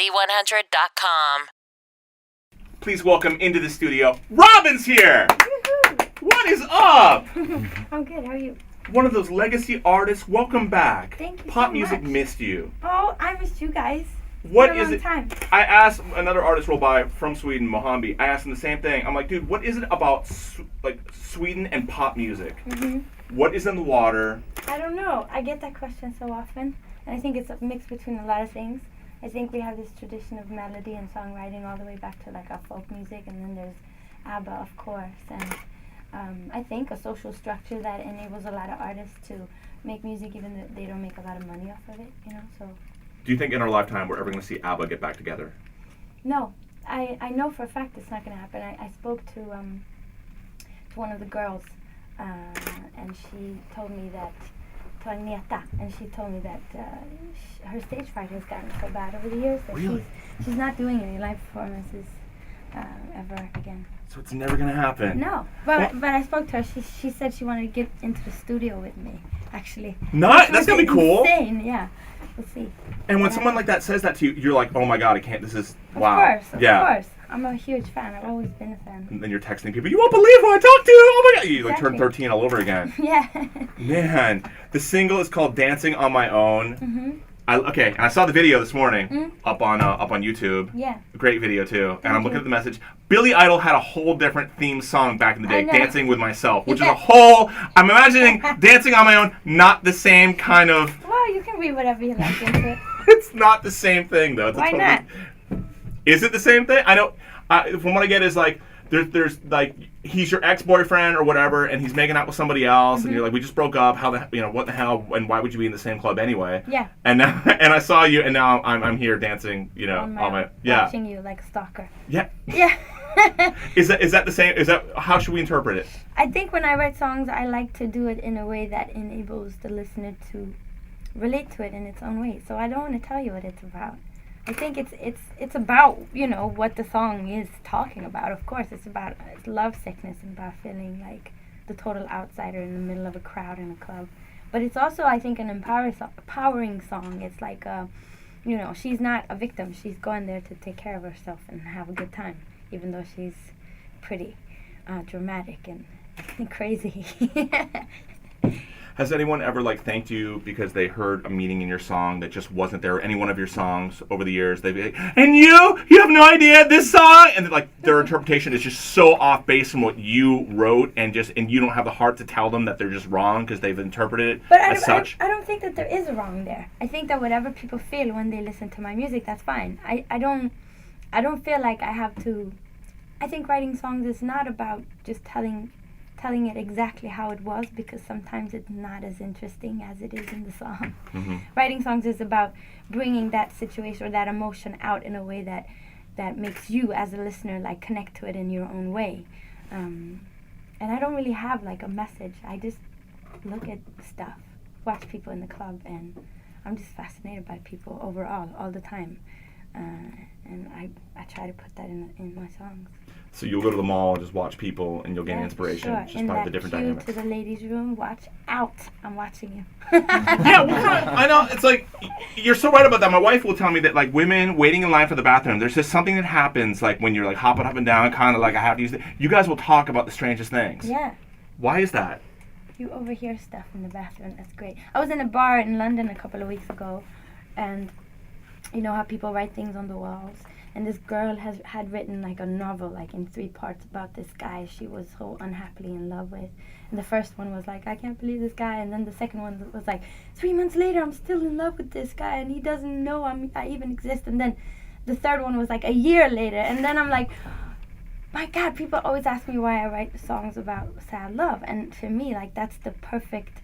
Z100.com. Please welcome into the studio, Robyn's here! What is up? I'm good, how are you? One of those legacy artists, welcome back. Thank you Pop so music much. missed you. Oh, I missed you guys. What It's been is a long it? time. I asked another artist rolled by from Sweden, Mohambi. I asked him the same thing. I'm like, dude, what is it about Sweden and pop music? What is in the water? I don't know. I get that question so often, and I think it's a mix between a lot of things. I think we have this tradition of melody and songwriting all the way back to like our folk music, and then there's ABBA, of course, and I think a social structure that enables a lot of artists to make music even though they don't make a lot of money off of it, you know, so. Do you think in our lifetime we're ever going to see ABBA get back together? No, I know for a fact it's not going to happen. I spoke to one of the girls, and she told me that, to Agneta, and she told me that her stage fright has gotten so bad over the years that Really? she's not doing any live performances ever again. So it's never going to happen. No, but I spoke to her. She said she wanted to get into the studio with me, actually. That's going to be cool. Insane, yeah. We'll see. And when someone like that says that to you, you're like, oh my god, I can't, this is, wow. Of course. I'm a huge fan. I've always been a fan. And then you're texting people, you won't believe who I talked to, oh my god. You like turn Exactly. 13 all over again. Yeah. Man, the single is called Dancing on My Own. And I saw the video this morning up on YouTube. Yeah. Great video too. And I'm looking you. at the message. Billy Idol had a whole different theme song back in the day, I know. Dancing with Myself, which is Yeah. a whole, I'm imagining Dancing on My Own, not the same kind of, Well, you can read whatever you like into it. it's not the same thing though. It's Why not? Is it the same thing? I know, from what I get is like, there's like, he's your ex-boyfriend or whatever, and he's making out with somebody else, and you're like, we just broke up. How the, what the hell? And why would you be in the same club anyway? Yeah. And now, and I saw you, and now I'm here dancing. On my Watching you like a stalker. Yeah. Yeah. Is that the same? Is that how should we interpret it? I think when I write songs, I like to do it in a way that enables the listener to relate to it in its own way. So I don't want to tell you what it's about. I think it's about, what the song is talking about. Of course, it's about love sickness and about feeling like the total outsider in the middle of a crowd in a club. But it's also, I think, an empowering song. It's like, she's not a victim. She's going there to take care of herself and have a good time, even though she's pretty dramatic and crazy. Has anyone ever thanked you because they heard a meaning in your song that just wasn't there? Any one of your songs over the years, they'd be like, and you have no idea this song, and their interpretation is just so off base from what you wrote, and you don't have the heart to tell them that they're just wrong because they've interpreted it as such. I don't think that there is a wrong there. I think that whatever people feel when they listen to my music, that's fine. I don't feel like I have to. I think writing songs is not about just telling it exactly how it was, because sometimes it's not as interesting as it is in the song. Writing songs is about bringing that situation or that emotion out in a way that makes you as a listener connect to it in your own way. And I don't really have a message. I just look at stuff, watch people in the club, and I'm just fascinated by people overall all the time. And I try to put that in my songs. So you'll go to the mall and just watch people, and you'll gain inspiration. Sure. Just in by that the different queue dynamics. to the ladies' room, watch out. I'm watching you. Yeah, I know. It's you're so right about that. My wife will tell me that women waiting in line for the bathroom, there's just something that happens when you're hopping up and down, kind of I have to use it. You guys will talk about the strangest things. Yeah. Why is that? You overhear stuff in the bathroom. That's great. I was in a bar in London a couple of weeks ago, and you know how people write things on the walls. And this girl had written a novel in 3 parts about this guy she was so unhappily in love with. And the first one was I can't believe this guy. And then the second one was 3 months later, I'm still in love with this guy and he doesn't know I even exist. And then the third one was a year later. And then I'm my God, people always ask me why I write songs about sad love. And to me, that's the perfect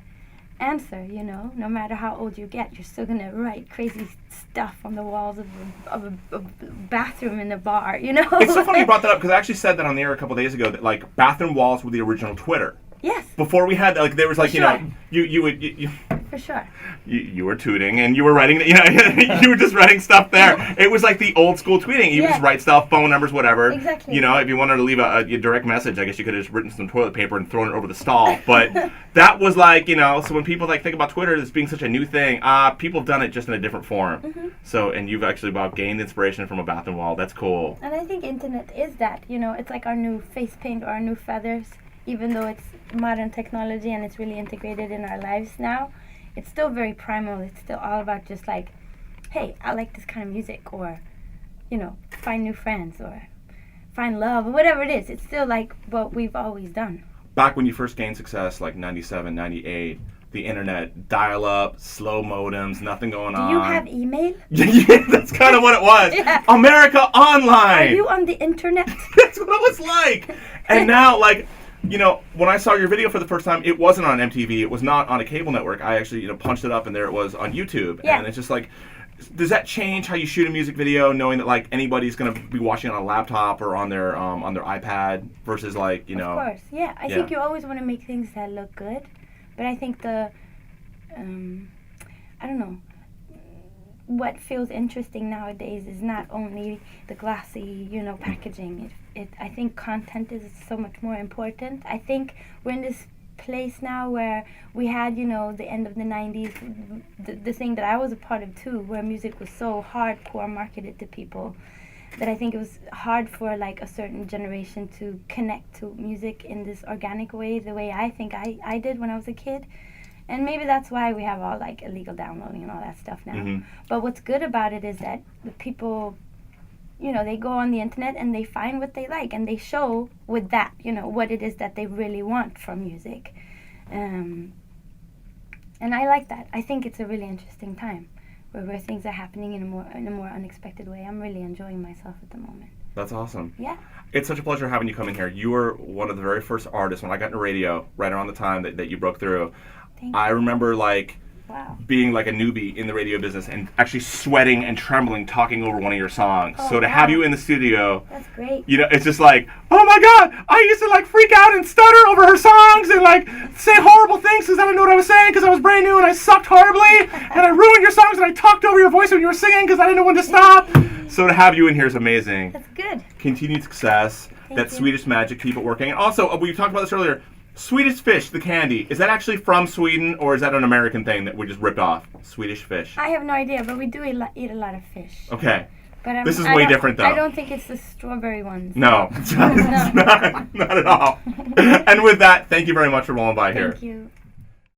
answer, no matter how old you get, you're still gonna write crazy stuff on the walls of a bathroom in a bar, It's so funny you brought that up, because I actually said that on the air a couple days ago, that bathroom walls were the original Twitter. Yes. Before we had there was sure. you would For for sure. You were tweeting and you were writing, you were just writing stuff there. It was like the old school tweeting. You just write stuff, phone numbers, whatever. Exactly. If you wanted to leave a direct message, I guess you could have just written some toilet paper and thrown it over the stall. But that was like, so when people like think about Twitter as being such a new thing, people have done it just in a different form. Mm-hmm. So, and you've actually gained inspiration from a bathroom wall. That's cool. And I think internet is that, it's like our new face paint or our new feathers. Even though it's modern technology and it's really integrated in our lives now, it's still very primal. It's still all about just like, hey, I like this kind of music, or, find new friends, or find love, or whatever it is. It's still like what we've always done. Back when you first gained success, like 97, 98, the internet, dial-up, slow modems, nothing going on. Do you have email? Yeah, that's kind of what it was. Yeah. America Online. Are you on the internet? That's what it was like. And now, like, when I saw your video for the first time, it wasn't on MTV. It was not on a cable network. I actually, punched it up, and there it was on YouTube. Yeah. And it's just like, does that change how you shoot a music video, knowing that like anybody's gonna be watching it on a laptop or on their iPad versus like Of course, yeah. I think you always want to make things that look good, but I think I don't know. What feels interesting nowadays is not only the glossy, packaging. I think content is so much more important. I think we're in this place now where we had, the end of the 90s, the thing that I was a part of too, where music was so hardcore marketed to people that I think it was hard for like a certain generation to connect to music in this organic way, the way I think I did when I was a kid. And maybe that's why we have all like illegal downloading and all that stuff now. Mm-hmm. But what's good about it is that the people, they go on the internet and they find what they like, and they show with that, what it is that they really want from music. And I like that. I think it's a really interesting time where things are happening in a more unexpected way. I'm really enjoying myself at the moment. That's awesome. Yeah. It's such a pleasure having you come in here. You were one of the very first artists when I got into radio, right around the time that you broke through. I remember being like a newbie in the radio business and actually sweating and trembling talking over one of your songs. Oh, so to have you in the studio, that's great. It's just like, oh my God, I used to like freak out and stutter over her songs and like say horrible things because I didn't know what I was saying because I was brand new and I sucked horribly and I ruined your songs and I talked over your voice when you were singing because I didn't know when to stop. So to have you in here is amazing. That's good. Continued success. Thank That you. Swedish magic, keep it working. And also, we talked about this earlier. Swedish fish, the candy, is that actually from Sweden or is that an American thing that we just ripped off? Swedish fish. I have no idea, but we do eat a lot of fish. Okay. But this is way different, though. I don't think it's the strawberry ones. No, it's not at all. And with that, thank you very much for rolling by here. Thank you.